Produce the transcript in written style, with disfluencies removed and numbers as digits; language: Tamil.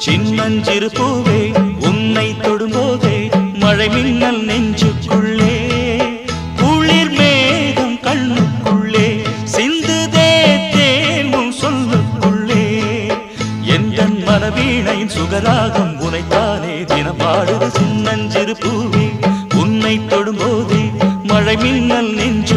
சின்னஞ்சிறு பூவே உன்னை தொடும்போதே மழை மின்னல் நெஞ்சுக்குள்ளே குளிர் மேகம் கண்ணுக்குள்ளே சிந்துதே தேனும் சொல்லுக்குள்ளே எந்தன் மனவீணையின் சுகராகம் உனைத்தானே தினம் பாடுது சின்னஞ்சிறு பூவே உன்னை தொடும்போதே மழை மின்னல் நெஞ்சு